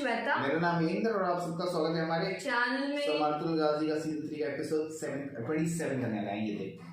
श्वेता। मेरा नाम इंद्र और आप सबका स्वागत है हमारे चैनल में। समार्तुल गाजी का सीजन 3 का एपिसोड 27 करने वाला है। ये देखते हैं।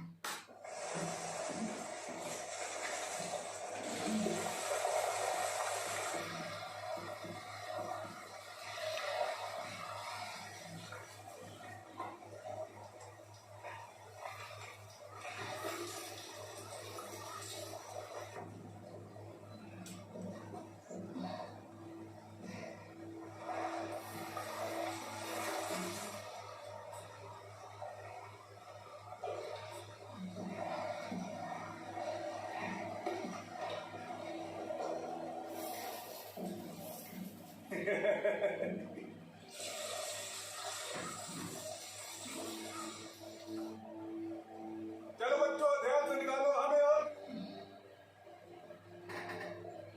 चलो बच्चों ध्यान से निकालो हमें और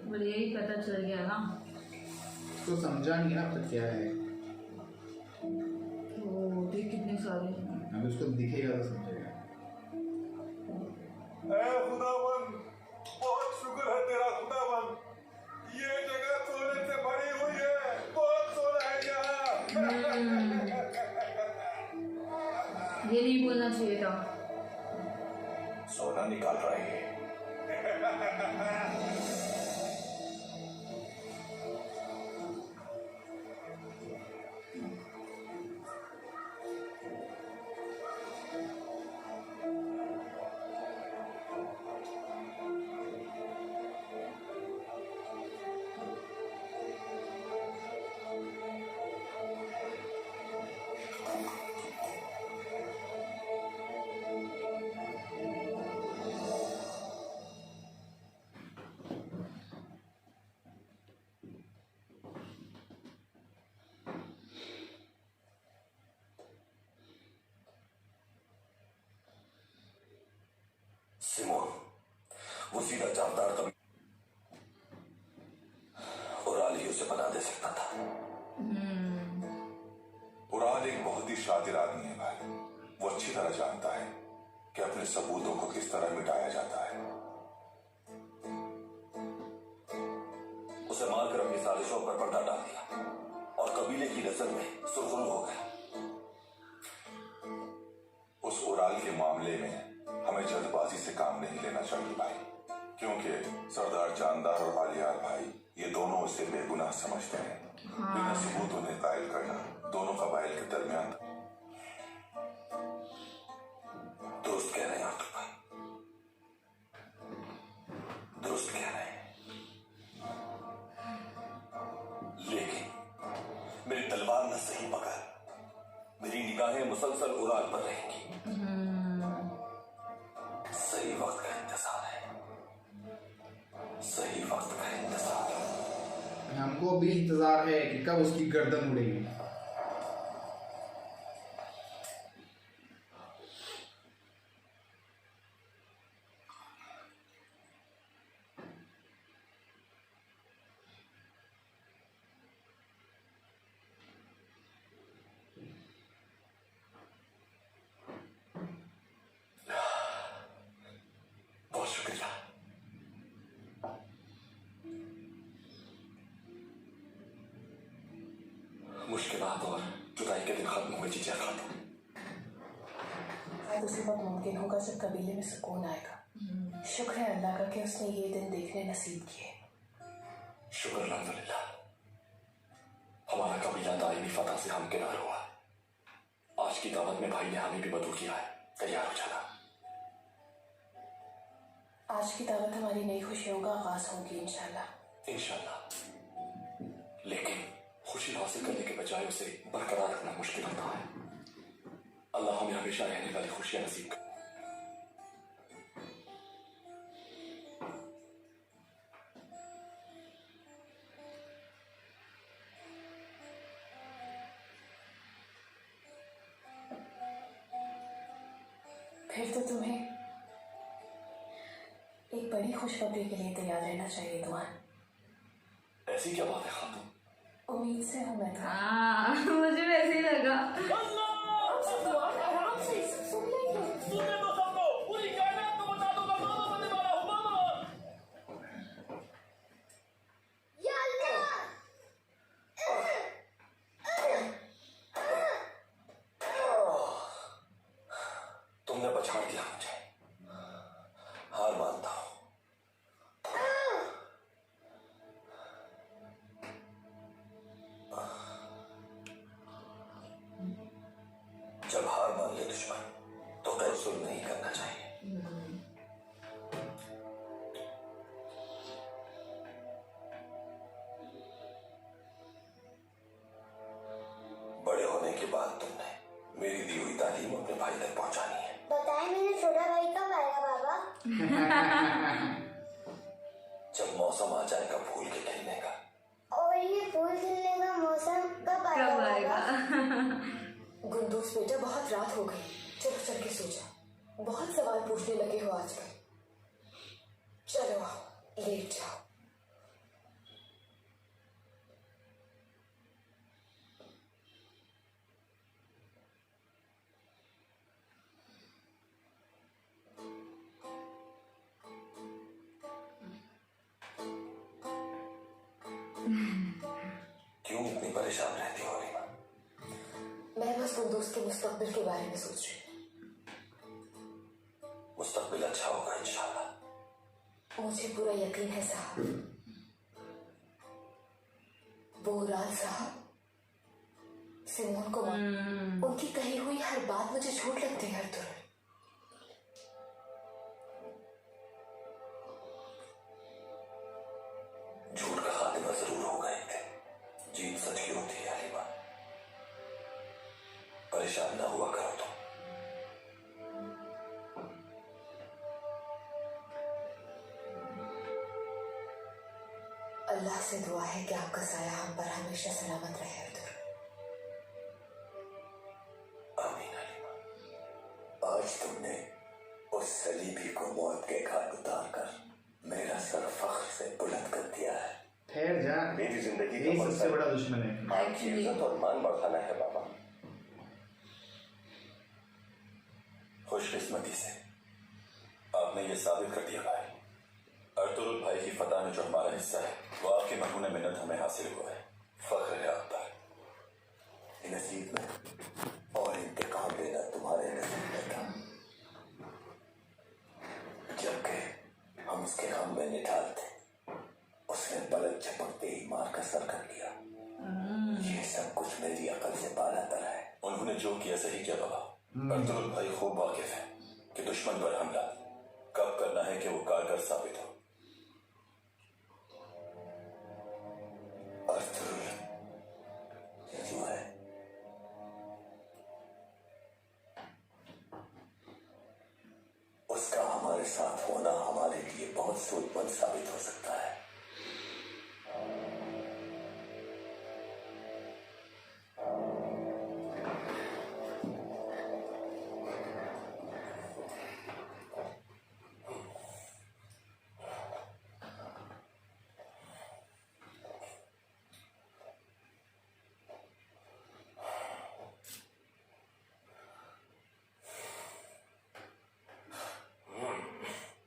बोले यही पता चल गया ना तो समझा नहीं ना तो क्या है। ओ देख कितने सारे अब उसको दिखेगा तो समझेगा। ऐ खुदावन बहुत शुक्र है तेरा खुदावन, ये जगह सोने से भरी हुई है, बहुत सोना है यहाँ। ये नहीं बोलना चाहिए था। सोना निकाल रही है। सिमोन वो सीधा जानदार कभी उराल ही उसे बना दे सकता था। उराल एक बहुत ही शातिर आदमी है भाई। वो अच्छी तरह जानता है कि अपने सबूतों को किस तरह मिटाया जाता है। उसे मारकर अपनी साजिशों पर पर्दा डाल दिया और कबीले की नजर में सुरखरू हो गया। उस उराल के मामले में हमें जल्दबाजी से काम नहीं लेना चाहिए भाई, क्योंकि सरदार जानदार और आलियार भाई ये दोनों उसे बेगुनाह समझते हैं। बिना सबूत उन्हें कायल करना दोनों कबाइल के दरमियान दुरुस्त कह रहे हैं आतुर भाई, दुरुस्त कह रहे हैं। लेकिन मेरी तलवार न सही पकड़, मेरी निगाहें मुसलसल उराल पर रहेंगी। सही वक्त का इंतजार है, सही वक्त का इंतजार है। हमको भी इंतजार है कि कब उसकी गर्दन उड़ेगी। बहुत शुक्रिया। मुश्किलात और जुदाई के दिन खत्म हुए जीजा खातून। शायद उसी वक्त मुमकिन होगा जब कबीले में सुकून आएगा। शुक्र है अल्लाह का कि उसने ये दिन देखने नसीब किए। शुक्र अल्हम्दुलिल्लाह, हमारा कबीला दायमी फतह से हमकिनार हुआ। आज की दावत में भाई ने हमें भी मदऊ किया है, तैयार हो जाना। आज की दावत हमारी नई खुशियों का आगाज होगी इंशाल्लाह। इंशाल्लाह। लेकिन खुशी हासिल करने के बजाय उसे बरकरार रखना मुश्किल होता है। अल्लाह हमें हमेशा रहने वाली खुशियां नसीब करे। फिर तो तुम्हें एक बड़ी खुशखबरी के लिए तैयार रहना चाहिए दुआन। ऐसी क्या बात है खातून? उम्मीद से हूँ मैं। मुझे वैसे ही लगा। पछाड़ दिया मुझे। हार मानता हूं। जब हार मान ले दुश्मन तो तसल्लुल नहीं करना चाहिए। बड़े होने के बाद तुमने मेरी दी हुई तालीम अपने भाई तक पहुंचानी है। बताए मेरा छोटा भाई कब आएगा बाबा? जब मौसम आ जाएगा फूल के खिलने का। और ये फूल खिलने का मौसम कब आएगा कब बाबा? आएगा? गुंदूस बेटा, बहुत रात हो गई, चलो चल के सो जाओ। बहुत सवाल पूछने लगे हो आजकल। चलो आओ, लेट जाओ। क्यों इतनी परेशान रहती हो रीमा? मैं बस गुंदूस के मुस्तकबिल के बारे में सोच रही हूँ। मुस्तकबिल अच्छा होगा इंशाल्लाह। मुझे पूरा यकीन है साहब। वो उराल साहब सिमोन को उनकी कही हुई हर बात मुझे झूठ लगती है अर्तुगरुल। झूठ का खातिमा जरूर होगा एक दिन। जीत सच की होती है रीमा। परेशान ना हुआ करो तुम। अल्लाह से दुआ है कि आपका साया हम पर हमेशा सलामत रहे अर्तुगरुल। आमीन रीमा। आज तुमने उस सलीबी को मौत के घाट उतार कर मेरा सर फख्र से बुलंद कर दिया है। ठहर जा, मेरी जिंदगी यही सबसे बड़ा दुश्मन है। आपकी इज्जत और मान बढ़ाना है बाबा। खुशकिस्मती से आपने ये साबित कर दिया भाई। अर्तुगरुल भाई की फतह में जो हमारा हिस्सा है वो आपकी मखून मिन्नत हमें हासिल हुआ है। फख्र है आप पर। नसीब में और इंतकाम लेना तुम्हारे नसीब में था। जबकि हम उसके गम में निठाल थे, उसने पलक झपकते ही मार का सर कर लिया। ये सब कुछ मेरी अकल से बाला तर है। उन्होंने जो किया सही किया बाबा। अर्तुगरुल भाई खूब वाकिफ है कि दुश्मन पर हमला कब करना है कि वो कारगर साबित हो। अर्तुगरुल जो है उसका हमारे साथ होना हमारे लिए बहुत सूदमंद साबित हो सकता है।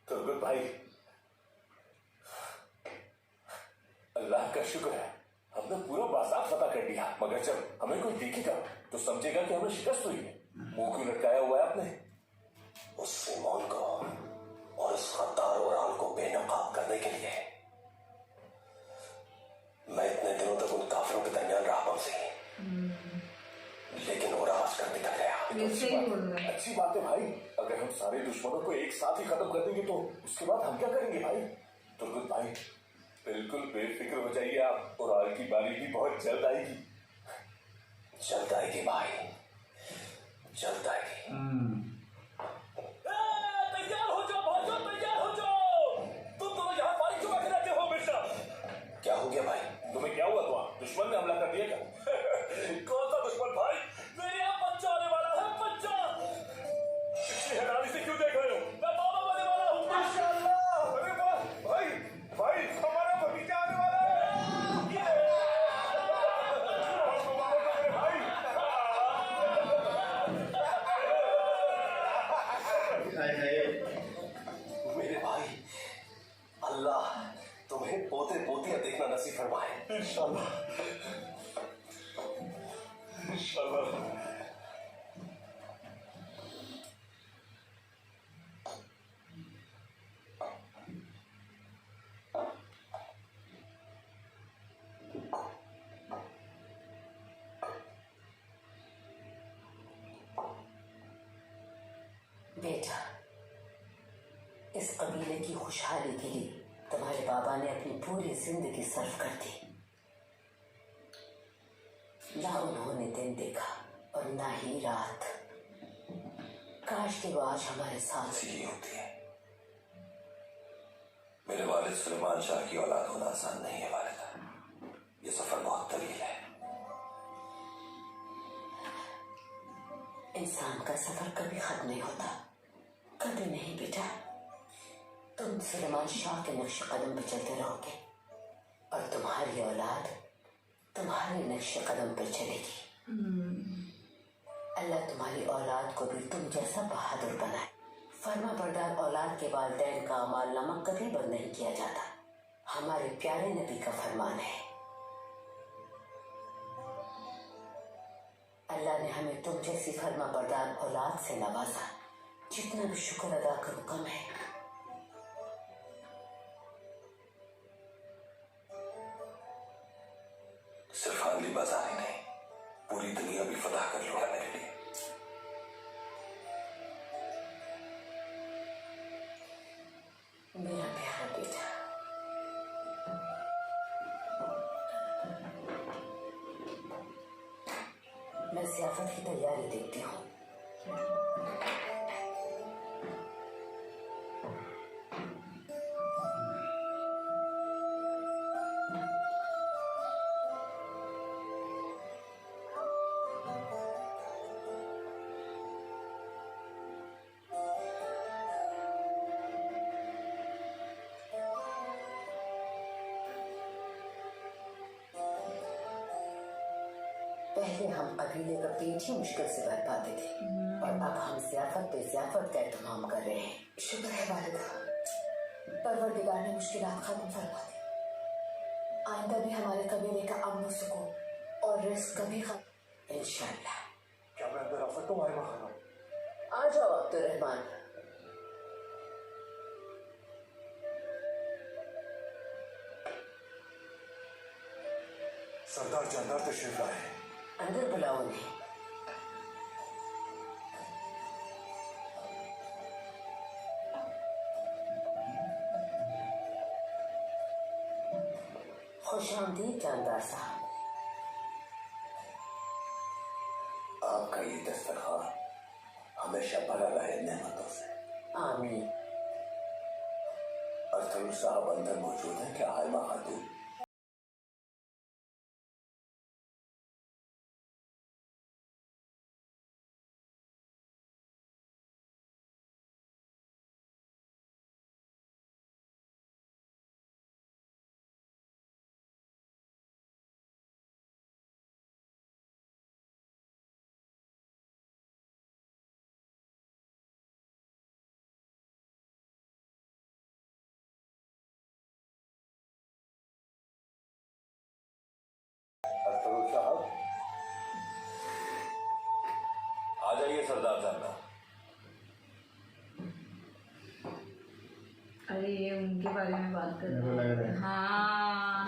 तो भाई अल्लाह का शुक्र है हमने पूरा बाजार फतह कर लिया। मगर जब हमें कोई देखेगा तो समझेगा कि हमें शिकस्त हुई है। मुंह क्यों लटकाया हुआ है आपने? उस सिमोन को और उस खद्दार उराल को बेनकाब करने के लिए मैं इतने दिनों तक उन काफिरों के दरमियान रहा बमसी, लेकिन वो राज कर निकल गया। अच्छी बात है भाई। अगर हम सारे दुश्मनों को एक साथ ही खत्म कर देंगे तो उसके बाद हम क्या करेंगे भाई? तुर्गुत भाई बिल्कुल बेफिक्र हो जाइए आप। उराल की बारी भी बहुत जल्द आएगी। जल्द आएगी भाई, जल्द आएगी। तैयार हो जाओ भाइयों, तैयार हो जाओ। तुम दोनों यहाँ पानी क्यों बैठे रहते हो हमेशा? क्या हो गया भाई? तुम्हें क्या हुआ? दुश्मन ने हमला कर दिया क्या? कौन सा दुश्मन भाई? मेरे यहाँ बच्चा आने वाला है, बच्चा। इतनी हैरानी से क्यों देख रहे हो? मैं बाबा बनने वाला हूँ। माशाअल्लाह। अरे वाह भाई, भाई हमारा भतीजा आने वाला है। मेरे भाई, अल्लाह तुम्हें पोते पोतियां देखना नसीब फरमाए। इंशाअल्लाह, इंशाअल्लाह। बेटा, इस कबीले की खुशहाली के लिए तुम्हारे बाबा ने अपनी पूरी जिंदगी सर्व कर दी। ना उन्होंने दिन देखा और ना ही रात। काश कि वो आज हमारे साथ ही होती है। मेरे वालिद सुलेमान शाह की औलाद होना आसान नहीं है वालिदा। ये सफर बहुत तवील है। इंसान का सफर कभी खत्म नहीं होता, कभी नहीं बेटा। तुम सुलेमान शाह के नक्श कदम पर चलते रहोगे और तुम्हारी औलाद तुम्हारे नक्श कदम पर चलेगी। अल्लाह तुम्हारी औलाद को भी तुम जैसा बहादुर बनाए। फर्मा बरदार औलाद के वालिदैन का अमाल नामा कभी बंद नहीं किया जाता। हमारे प्यारे नबी का फरमान है। अल्लाह ने हमें तुम जैसी फर्मा बरदार औलाद से नवाजा, जितना भी शुक्र अदा करो कम है। सिर्फ आंधी बाजार ही नहीं, पूरी दुनिया भी फतह कर लूंगा मेरे लिए। मेरा प्यारा बेटा, मैं ज़ियाफत की तैयारी देखती हूँ। पहले हम कबीले का पेट ही मुश्किल से भर पाते थे और अब हम ज़ियाफत पे ज़ियाफत का एहतमाम कर रहे हैं। शुक्र है वालिदा, परवरदिगार ने मुश्किलात खत्म फरमा दी। आइंदा भी हमारे कबीले का अमन सुकून और रिस्क कभी खत्म इंशाअल्लाह। क्या मैं अंदर आ सकता हूँ आयमा खानम? आ जाओ अब्दुर्रहमान। सरदार जानदार तशरीफ लाए हैं। अंदर बुलाओ उन्हें। खुशामदीद जानदार साहब। आपका ये दस्तरखान हमेशा भरा रहे नेमतों से। आमीन। अर्थरुल साहब अंदर मौजूद है क्या आयमा खातून? अर्थरुल साहब आ जाइए। सरदार जानदार। अरे ये उनके बारे में बात कर मेरे को लग रहा है। हाँ,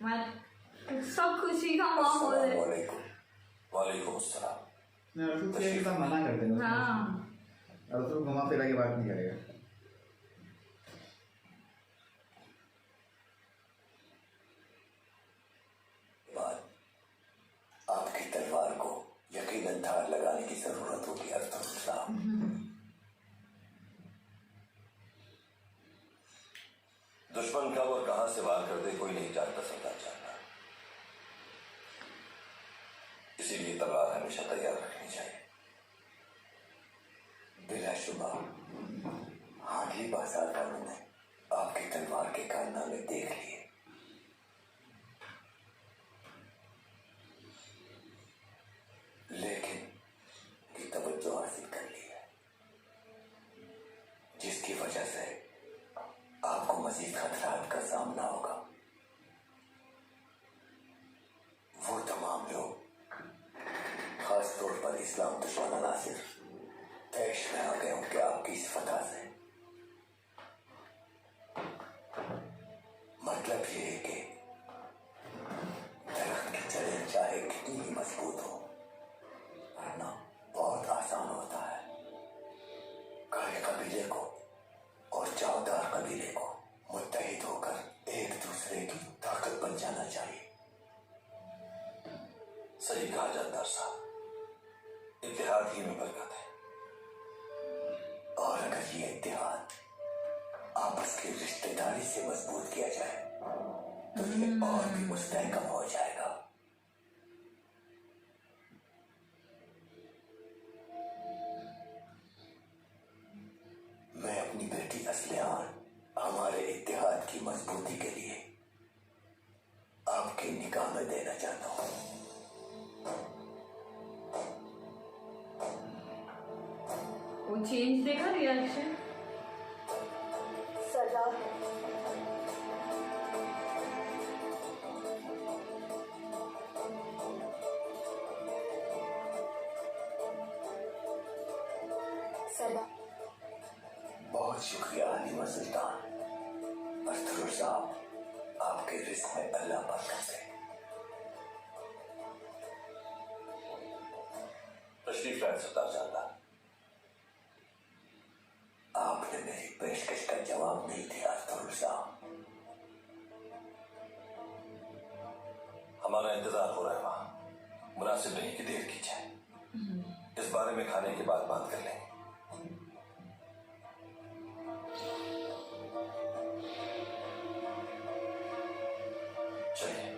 मैं सब खुशी का माहौल है। अस्सलामुअलैकुम। वालेकुम अस्सलाम। मैं अर्जुन से एक बार मना कर देना। हाँ, अर्जुन घुमा फिरा के बात नहीं करेगा। आपकी तलवार को यकीनन धार लगाने की जरूरत होगी अर्थरुल साहब। दुश्मन कब और कहां से वार कर दे कोई नहीं जानता सरदार जानदार। इसीलिए तलवार हमेशा तैयार रखनी चाहिए। बिलाशुबा हाल बाजार वालों ने आपकी तलवार के कारनामे देख लिए। लेकिन की तवज्जो हासिल कर ली है, जिसकी वजह से आपको मजीद खतरात का सामना होगा। वो तमाम लोग, खास तौर पर इस्लाम दुश्मन नासिर, तैश में आ गए होंगे आपकी इस फतह से। मतलब सही कहा जानदार साहब, इत्तेहाद ही में बरकत है। और अगर ये इत्तेहाद आपस की रिश्तेदारी से मजबूत किया जाए तो ये और भी मुस्तहकम हो जाएगा। मैं अपनी बेटी असलियान हमारे इत्तेहाद की मजबूती के लिए आपकी निगाह में देना चाहता हूं। वो चेंज देखा रिएक्शन। सरदार, सरदार, बहुत शुक्रिया हालिमा सुल्तान। अख्तर साहब, आपके रिस्क में अल्लाह बरकत दे। तशरीफ लाए सरदार जानदार। आपने मेरी पेशकश का जवाब नहीं दिया अख्तर साहब। हमारा इंतजार हो रहा है वहां, मुनासिब नहीं कि देर की जाए। इस बारे में खाने के बाद बात कर लेंगे। चलिए।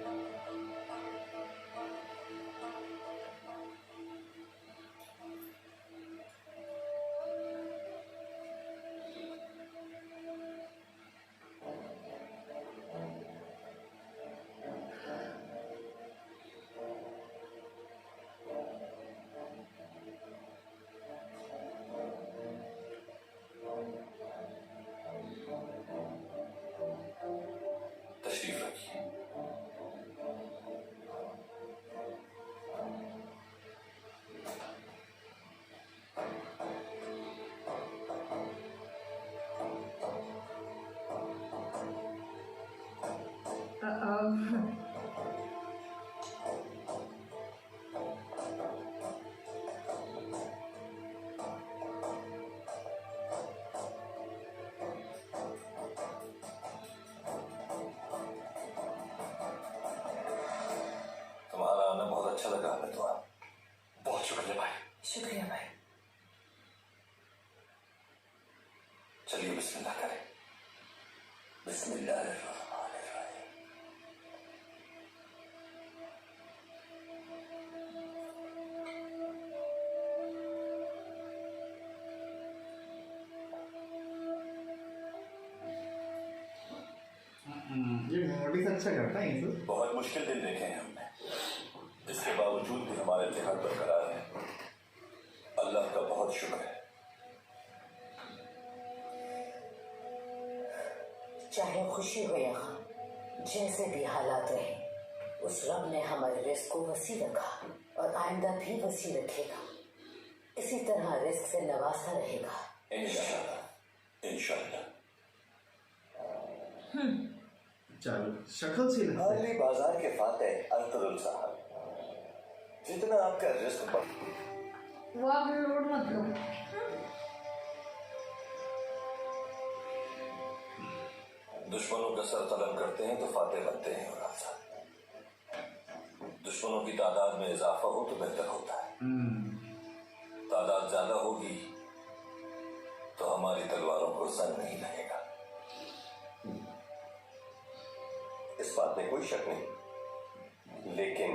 तशरीफ रखिए। तुम्हारा आना बहुत अच्छा लगा हमें। तो आप बहुत शुक्रिया भाई। शुक्रिया भाई। चलिए बिस्मिल्लाह करें। बिस्मिल्लाहिर्रहमानिर्रहीम। ये मोटिस अच्छा करता है ये सब। बहुत मुश्किल दिन देखे हैं हमने, इसके बावजूद भी हमारे इत्तेहाद बरकरार है। अल्लाह का बहुत शुक्र है। चाहे खुशी हो या गम, जैसे भी हालात रहे, उस रब ने हमारे रिस्क को वसी रखा और आइंदा भी वसी रखेगा। इसी तरह रिस्क से नवाजा रहेगा। इंशाअल्लाह इंशाअल्लाह। चलो, शक्ल से लगता है। हाली बाजार के फातेह अख्तर साहब, जितना आपका रिस्क बढ़, वो आप लोड मत लो। दुश्मनों का सर कलम करते हैं तो फातेह बनते हैं। और दुश्मनों की तादाद में इजाफा हो तो बेहतर होता है। तादाद ज्यादा होगी तो हमारी तलवारों को जंग नहीं लगेगा। इस बात में कोई शक नहीं, लेकिन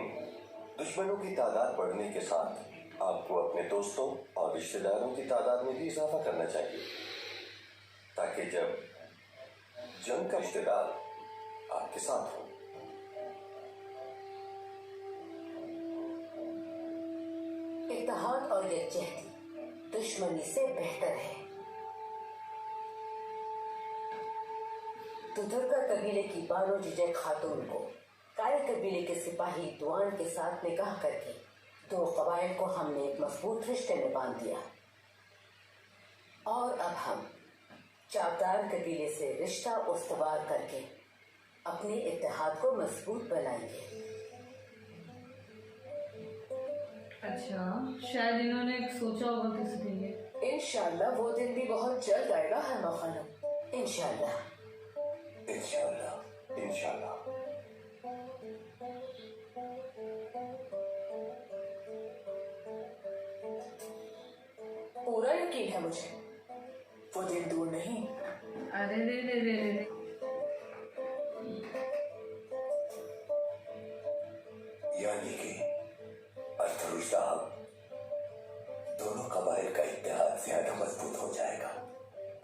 दुश्मनों की तादाद बढ़ने के साथ आपको अपने दोस्तों और रिश्तेदारों की तादाद में भी इजाफा करना चाहिए, ताकि जब जंग का रिश्तेदार आपके साथ हो। इत्तेहाद और यकजहती दुश्मनी से बेहतर है। दुधुरका कबीले की बानो जिजे खातून को काले कबीले के सिपाही दुआन के साथ निकाह करके दो कबाइल को हमने एक मजबूत रिश्ते में बांध दिया। और अब हम चावदार कबीले से रिश्ता उस्तवार करके अपने इत्तेहाद को मजबूत बनाएंगे। अच्छा, शायद इन्होंने सोचा होगा किसी लिए। इंशाल्लाह वो दिन भी बहुत जल्द आएगा हरमा खानम। इंशाल्लाह इंशाअल्लाह इंशाअल्लाह। यकीन है मुझे, वो दिन दूर नहीं। अरे रे रे रे रे। यानी कि अर्थरुल साहब, दोनों कबाइल का इत्तेहाद ज्यादा मजबूत हो जाएगा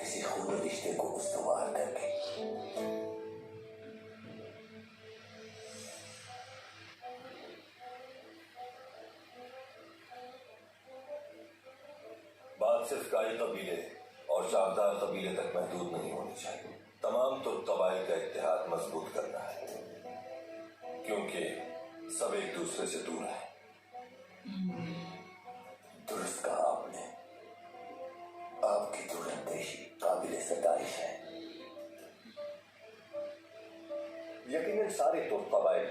किसी खूनी रिश्ते को उसवार करके। बात सिर्फ गाई कबीले और शानदार कबीले तक महदूद नहीं होनी चाहिए। तमाम तुर्क कबाइल का इत्तेहाद मजबूत करना है, क्योंकि सब एक दूसरे से दूर है। दुरुस्त कहा आपने, आपकी दूरंदेशी काबिले सताइश है। यकीनन सारे तुर्क कबाइल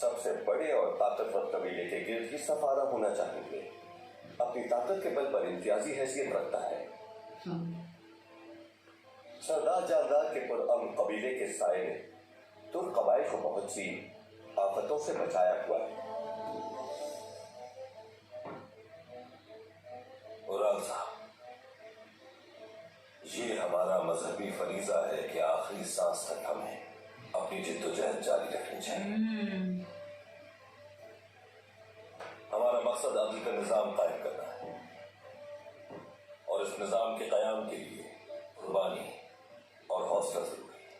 सबसे बड़े और ताकतवर कबीले के गिर्द ही सफारा होना चाहेंगे। अपनी ताकत के बल पर इम्तियाजी हैसियत रखता है। सरदार जानदार के पुरअमन कबीले के साये ने तुर्क कबाइल को बहुत सी आफतों से बचाया हुआ है। उराल साहब, ये हमारा मजहबी फरीजा है कि आखिरी सांस तक हमें अपनी जिद्दोजहद जारी रखनी चाहिए। हमारा मकसद अदल का निजाम कायम करना है, और इस निजाम के कयाम के लिए कुर्बानी और हौसला जरूरी है।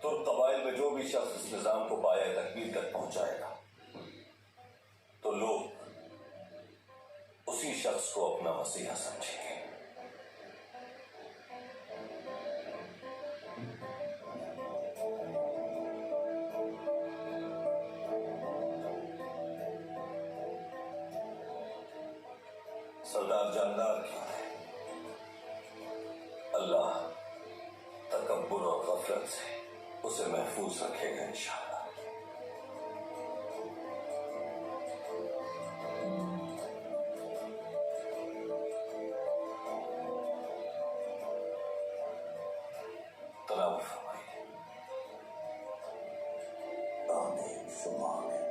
तुर्क कबाइल में जो भी शख्स इस निजाम को पाया तकमील तक पहुंचाएगा, तो लोग उसी शख्स को अपना मसीहा समझेंगे। सरदार जानदार क्यों है? अल्लाह तकब्बुर और गफलत से उसे महफूज रखेगा इंशाअल्लाह। तनावुल फरमाइए। आमीन सुम्मा आमीन।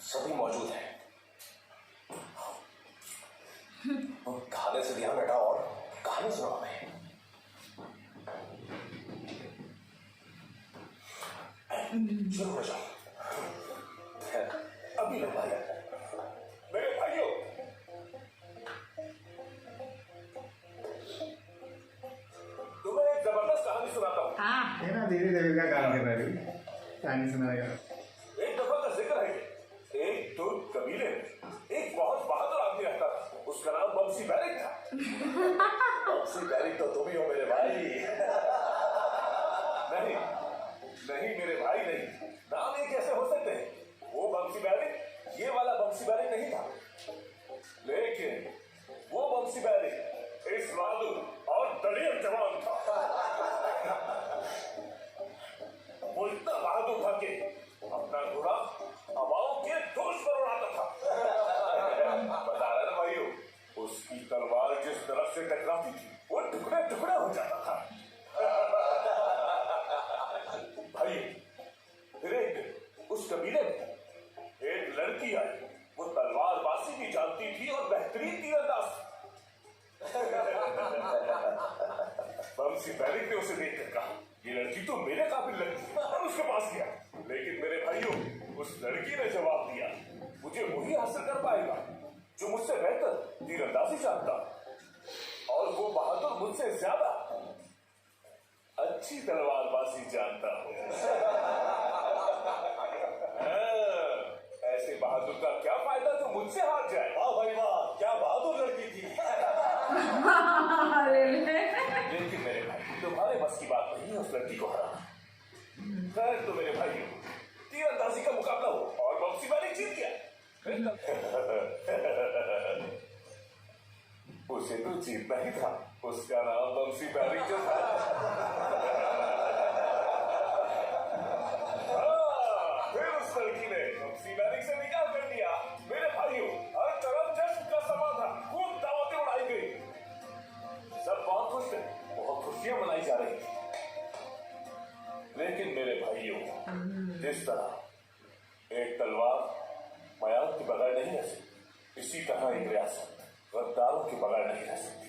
सभी मौजूद हैं। खाने से ध्यान हटा और कहानी सुना हमें। शुरू हो जाओ। अभी लोग भाई, मेरे भाइयों, तुम्हें एक जबरदस्त कहानी सुनाता हूँ। हाँ तेरा धीरे धीरे का काम कर रही है, कहानी सुनाएगा। एक दफा का जिक्र है, एक तुर्क कबीले में एक बहुत बहादुर आदमी रहता था। उसका नाम बमसी बैरिक था। बमसी बैरिक तो तुम ही हो मेरे भाई। नहीं नहीं मेरे भाई नहीं, नाम एक कैसे हो सकते हैं? वो बमसी बैरिक ये वाला बमसी बैरिक नहीं था, लेकिन वो बमसी बैरिक इस बहादुर और दलेर जवान था। वो इतना बहादुर था कि अपना घोड़ा हवाओं के दोष पर उड़ाता था। बता रहा ना भाइयों, उसकी तलवार जिस तरफ से टकराती थी वो टुकड़े टुकड़े हो जाता था। भाई, फिर एक उस कबीले में एक लड़की आई। वो तलवारबाजी भी जानती थी और बेहतरीन तीरंदाज थी। बमसी बैरिक ने उसे देखकर कहा, ये लड़की तो मेरे काबिल लगती है, और उसके पास गया। लेकिन मेरे भाइयों, उस लड़की ने जवाब दिया, मुझे वही हासिल कर पाएगा जो मुझसे बेहतर तीरंदाजी जानता, और वो बहादुर मुझसे ज्यादा अच्छी तलवारबाजी जानता हूँ। ऐसे बहादुर का क्या फायदा जो मुझसे हार जाए। वाह भाई वाह, क्या बहादुर लड़की थी। लेकिन मेरे भाई, तुम्हारे बस की बात नहीं है उस लड़की को हराना। खैर तो मेरे भाइयों, बल्लेबाजी का मुकाबला हुआ और बम्सी बैरिक जीत गया। उसे तो जीतना ही था, उसका नाम बम्सी बैरिक जो था। फिर उस लड़की ने बम्सी बैरिक से निकाह कर दिया। मेरे भाइयों, हर तरफ जश्न का समा था, खूब दावतें उड़ाई गई, सब बहुत खुश थे, बहुत खुशियां मनाई जा रही थी। लेकिन मेरे भाइयों, जिस तरह एक तलवार मयान के बगैर नहीं रह सकती, इसी तरह एक रियासत गद्दारों के बगैर नहीं रह सकती।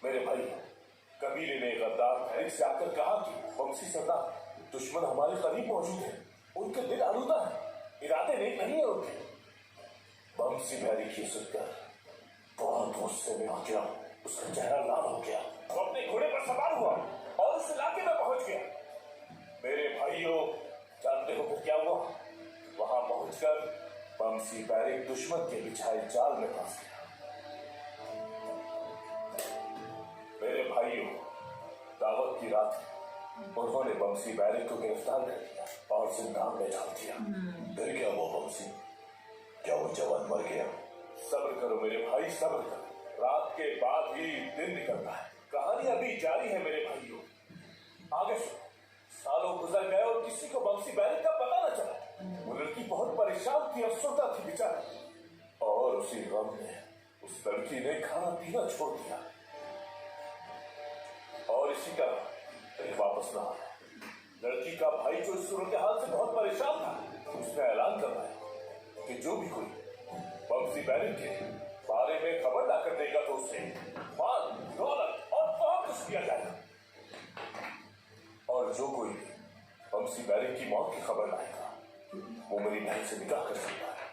मेरे भाइयों, कबीले ने गद्दार बैरिक से आकर कहा कि बम्सी सरदार, दुश्मन हमारे करीब मौजूद है, उनके दिल आलूदा है, इरादे नेक नहीं है उनके। बम्सी बैरिक ये सुनकर बहुत गुस्से में आ गया, उसका चेहरा लाल हो गया। वो अपने घोड़े पर सवार हुआ और उस इलाके में पहुंच गया। मेरे भाइयों, जानते हो फिर क्या हुआ? वहां पहुंचकर बम्सी बैरिक दुश्मन के बिछाए जाल में फंस गया। मेरे भाइयों, दावत की रात उन्होंने बम्सी बैरिक को गिरफ्तार कर लिया और जिंदान में डाल दिया। फिर क्या हुआ बम्सी? क्या वो जवान मर गया? सब्र करो मेरे भाई, सब्र करो, रात के बाद ही दिन निकलता है। कहानी अभी जारी है मेरे भाइयों, आगे सुनो। सालों गुजर गए और किसी को बम्सी बैरिक का पता न चला। वो लड़की बहुत परेशान थी, अफसरदा थी बेचारी, और उसी गम में उस लड़की ने खाना पीना छोड़ दिया और इसी तरह वापस न आया। लड़की का भाई जो इस सूरत हाल से बहुत परेशान था, उसने ऐलान करवाया कि जो भी कोई बम्सी बैरिक के बारे में खबर लाकर देगा तो उसे माल, दौलत और बहुत कुछ दिया जाएगा, और जो कोई बम्सी बैरिक की मौत की खबर लाएगा वो मेरी बहन से निकाह कर सकता है,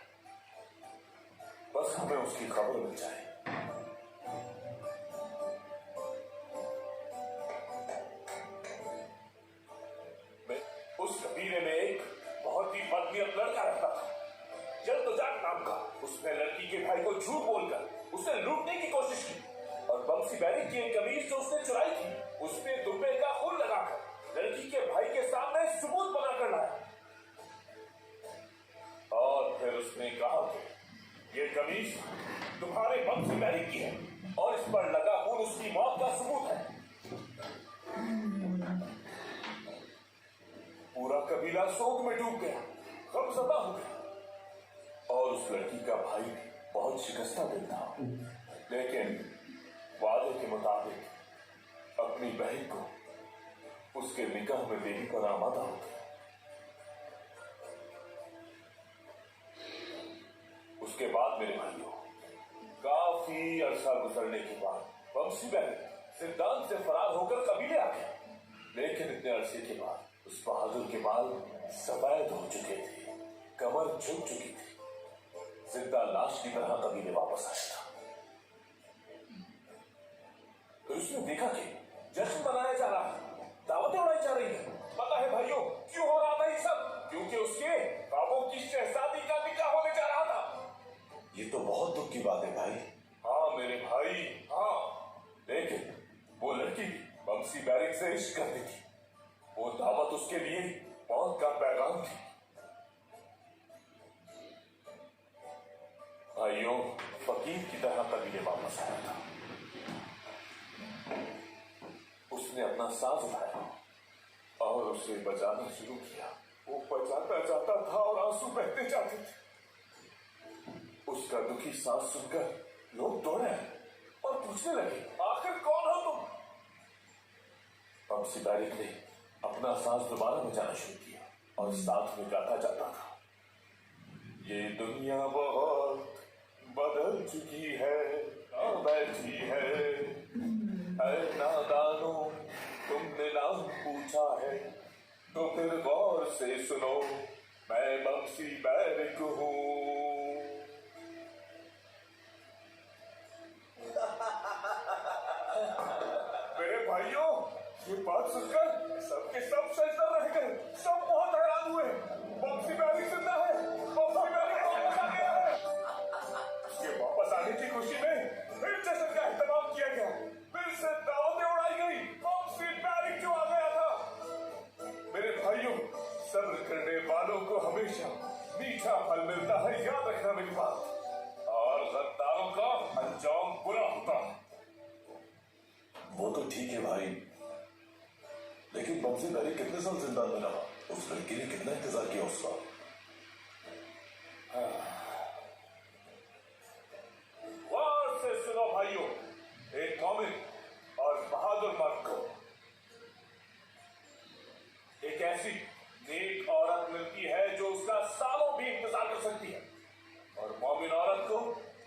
बस हमें उसकी खबर मिल जाए। उस कबीले में एक बहुत ही बदनीयत लड़का रहता था, जल्दोजाक नाम का। उसने लड़की के भाई को झूठ बोलकर उसे लूटने की कोशिश की और बम्सी बैरिक की एक कमीज जो उसने चुराई थी, उसमें दुबे का खून लगाकर लड़की के भाई के सामने सबूत बनाकर लाया। और फिर उसने कहा कि ये कमीज तुम्हारे बम्सी बैरिक की है और इस पर लगा खून उसकी मौत का सबूत है। पूरा कबीला शोक में डूब गया, गमज़दा हो गया, और उस लड़की का भाई बहुत शिकस्ता दिल था, लेकिन वादे के मुताबिक अपनी बहन को उसके निकाह में देने पर आमादा हो गया। उसके बाद मेरे भाइयों, काफी अरसा गुजरने के बाद बम्सी बैरिक जिंदान से फरार होकर कबीले आ गया, लेकिन इतने अरसे के बाद उस बहादुर के बाल सफेद हो चुके थे, कमर झुक चुकी थी, जिंदा लाश की तरह कबीले वापस आया था। तो उसने देखा कि जश्न मनाया जा रहा है, दावतें उड़ाई जा रही है। पता है भाइयों क्यों हो रहा था ये सब? क्योंकि उसके ख्वाबों की शहजादी का निकाह होने जा रहा था। ये तो बहुत दुख की बात है भाई। हाँ मेरे भाई, हाँ, लेकिन वो लड़की भी बम्सी बैरिक से इश्क करती थी। वो दावत उसके लिए मौत का पैगाम थी। भाइयों, फकीर की तरह कबीले वापस आया था। उसने अपना साज उठाया और उसे बजाना शुरू किया। वो बजाता जाता था और आंसू बहते जाते थे। उसका दुखी साज सुनकर लोग दौड़े और पूछने लगे, आखिर कौन हो तुम? बम्सी बैरिक ने अपना साज दोबारा बजाना शुरू किया और साथ में गाता जाता था, ये दुनिया बहुत बदल चुकी है, ना बैठी है, नादानो तुमने नाम पूछा है, तो फिर गौर से सुनो, मैं बम्सी बैरिक हूँ। मेरे भाइयों, ये बात सुनकर सबके सब सजदा रह गए, सब बहुत हैरान हुए। बम्सी बैरिक जिंदा है, बम्सी बैरिक वापस आ गया है। उसके वापस आने की खुशी में फिर जश्न का एहतमाम किया गया, फिर से दावतें उड़ाई गई। बम्सी बैरिक जो आ गया था। मेरे भाइयों, सब मीठा फल मिलता है, याद रखना मेरी बात। और गद्दारों का अंजाम बुरा होता है। वो तो ठीक है भाई, लेकिन बमसी बैरी कितने साल जिंदा में रहा? उस लड़की ने कितना इंतजार किया उसका। गौर से सुनो भाइयों, एक मोमिन और बहादुर मर्द को एक ऐसी नेक औरत मिलती है जो उसका सालों भी इंतजार कर सकती है, और मोमिन औरत को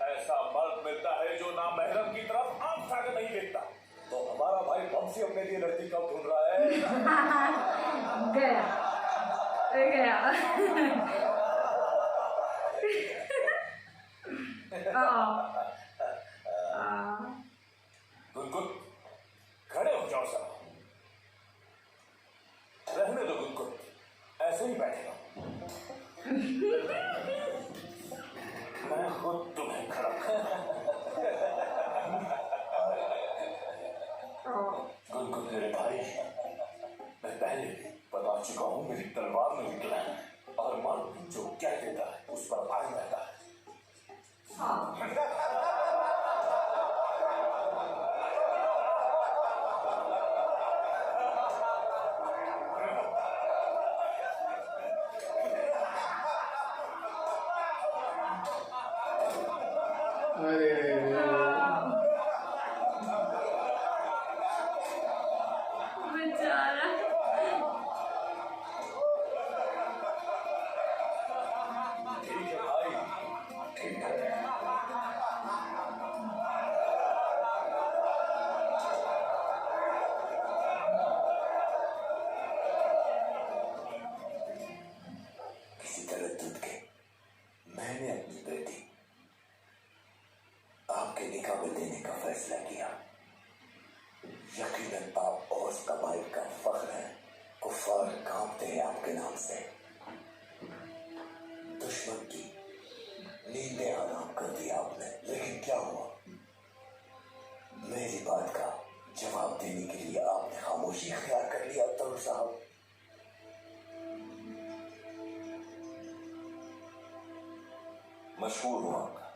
ऐसा मर्द मिलता है जो ना महरम की तरफ आंख उठाकर नहीं देखता। तो हमारा भाई बमसी अपने लिए लड़की कब ढूंढ रहा है? गया गया। गुनगुन, खड़े हो जाओ सर। रहने दो गुनगुन, ऐसे ही बैठे रहो। मैं खुद तुम्हें खड़ा गुनगुन मेरे भाई, मैं पहले भी बता चुका हूँ, मेरी तलवार में निकला है और मर्द जो कह देता है उस पर कायम रहता है। बेचारा। ठीक है भाई, ठीक है। किसी तरह दूध के मैंने अपनी बेटी आपके निकाह में देने का फैसला किया। यकीनन पाप और कबाइल का फख्र है, कुफार कांपते हैं आपके नाम से। दुश्मन की नींदें हराम कर दी आपने, लेकिन क्या हुआ? मेरी बात का जवाब देने के लिए आपने खामोशी इख्तियार कर लिया अब्दुल साहब। मशहूर हूं आपका,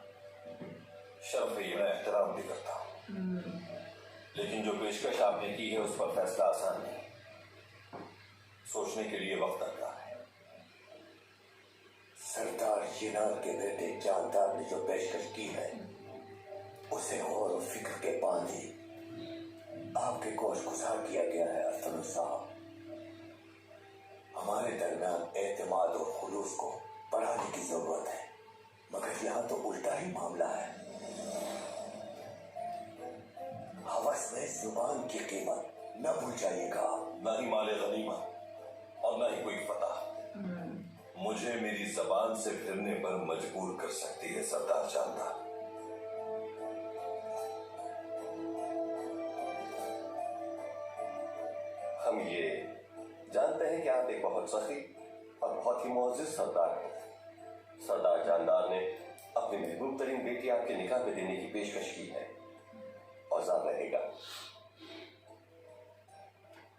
शर्फ है, मैं एहतराम भी करता हूं, लेकिन जो पेशकश आपने की है उस पर फैसला आसान नहीं। सोचने के लिए वक्त लग रहा है। सरदार जिनार के बेटे जानदार ने जो पेशकश की है उसे गौर और फिक्र के बाद ही आपके गोश गुजार किया गया है अफसर साहब। हमारे दरमियान एतमाद और खुलूस को बढ़ाने की जरूरत है, मगर यहाँ तो उल्टा ही मामला है। हवस में जुबान की कीमत न भूल जाइएगा। न ही माले गनीमत और न ही कोई फतह मुझे मेरी जबान से फिरने पर मजबूर कर सकती है सरदार जानदार। हम ये जानते हैं कि आप एक बहुत सखी और बहुत ही मुअज़्ज़िज़ सरदार हैं। सरदार जानदार ने अपनी महबूब तरीन बेटी आपके निकाह में देने की पेशकश की है, औजार रहेगा।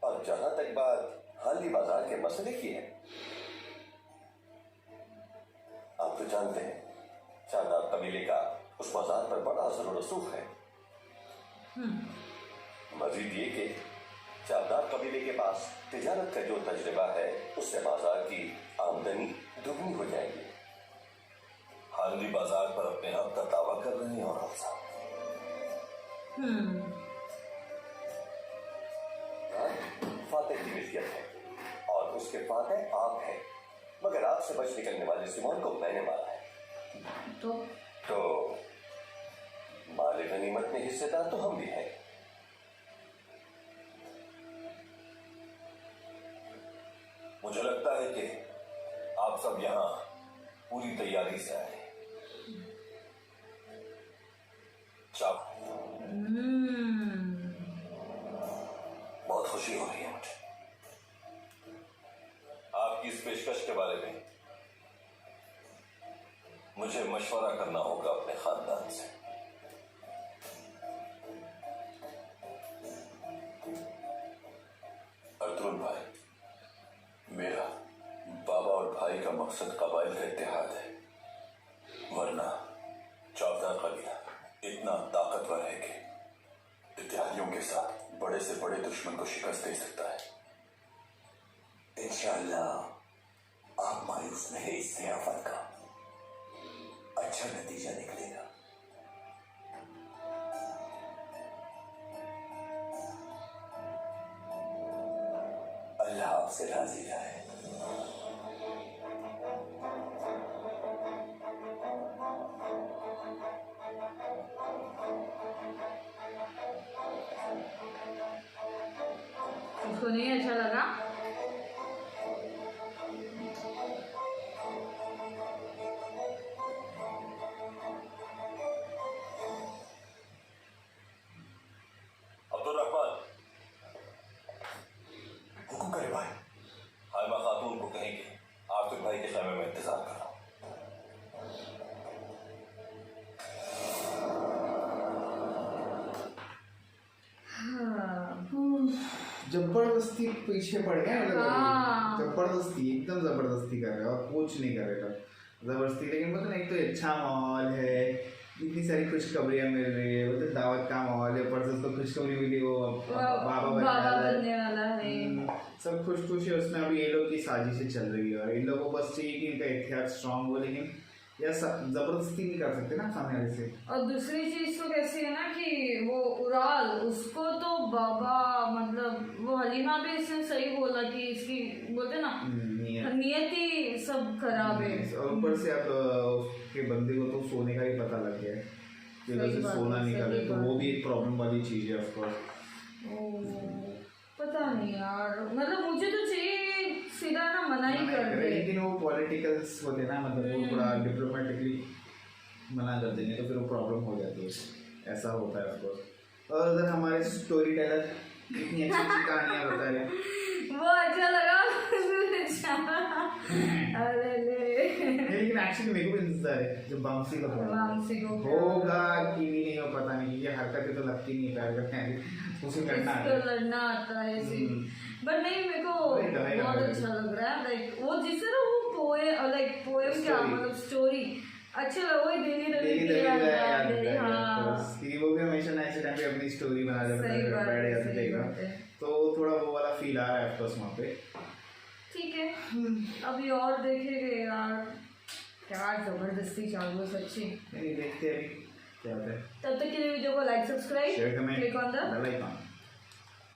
और जहां तक बात हाली बाजार के मसले की है, आप तो जानते हैं जानदार कबीले का उस बाजार पर बड़ा असर और रसूख है। मजीद ये कि जानदार कबीले के पास तिजारत का जो तजुर्बा है उससे बाजार की आमदनी दुगनी हो जाएगी। हाली बाजार पर अपने हक का दावा कर रहे हैं और साहब फातेह की मिल्कियत है और उसके फातेह आप हैं, मगर आपसे बच निकलने वाले सिमोन को मैंने मारा है। तो माले गनीमत में हिस्सेदार तो हम भी हैं। मुझे लगता है कि आप सब यहाँ पूरी तैयारी से आए। बहुत खुशी हो रही है मुझे आपकी इस पेशकश के बारे में। मुझे मशवरा करना होगा अपने खानदान से। अर्तुल भाई, मेरा बाबा और भाई का मकसद कबाइल का इत्तेहाद आपसे राजी रहे। उसको नहीं अच्छा लगा। अब्दुल रहमान, हुक्म करे भाई। हाइमा खातून को कहेंगे आतिफ भाई के खेमे में इंतजार कर रहा हूं। जबरदस्ती पीछे पड़ गए मतलब हाँ। जबरदस्ती एकदम जबरदस्ती कर रहे हैं और कुछ नहीं कर रहे थे जबरदस्ती। लेकिन मतलब एक तो अच्छा माहौल है, इतनी सारी खुशखबरियाँ मिल रही है, मतलब दावत का माहौल है, परसों तो खुशखबरी मिली वो बाबा बनने वाला है। सब खुश खुश है उसमें। अभी ये लोग की साजिशें चल रही है और इन लोगों को बस चाहिए कि इनका इतिहास स्ट्रांग हो, लेकिन यार जबरदस्ती नहीं कर सकते ना सामने वाले से। और दूसरी चीज तो कैसी है ना कि वो उड़ाल उसको तो बाबा मतलब वो हलीमा भी इसने सही बोला कि इसकी बोलते ना नियति सब खराब है। और ऊपर से अब उसके बंदे को तो सोने का ही पता लग गया है कि उधर से सोना निकाले, तो वो भी एक प्रॉब्लम वाली चीज है ऑफकोर्स। पता नहीं यार, मतलब मुझे तो चाहिए सीधा ना मना ही कर दे। लेकिन वो पॉलिटिकल्स होते ना, मतलब वो थोड़ा डिप्लोमेटिकली मना कर देंगे तो फिर वो प्रॉब्लम हो जाती है, ऐसा होता है ऑफकोर्स। और उधर हमारे स्टोरी टेलर इतनी अच्छी अच्छी कहानियाँ बता रहे हैं, वो अच्छा लगा। अरे लेकिन एक्चुअली मेरे को भी इंतजार है जब बाउंसी का होगा कि नहीं हो पता नहीं, ये हरकतें तो लगती नहीं प्यार करते हैं, उसे करना तो लड़ना आता है बट नहीं मेरे को बहुत अच्छा लग रहा है। लाइक वो जिस तरह वो पोएम क्या मतलब स्टोरी अच्छा लगा, वही डेली वो भी हमेशा ऐसे टाइम पे अपनी स्टोरी बना बैठ जाते थे, तो थोड़ा वो वाला फील आ रहा है ऑफकोर्स वहाँ पे। ठीक है अभी और देखेंगे यार, क्या जबरदस्ती चालू है सच्ची। नहीं देखते अभी क्या होता है। तब तक के लिए वीडियो को like subscribe share comment click on the bell icon.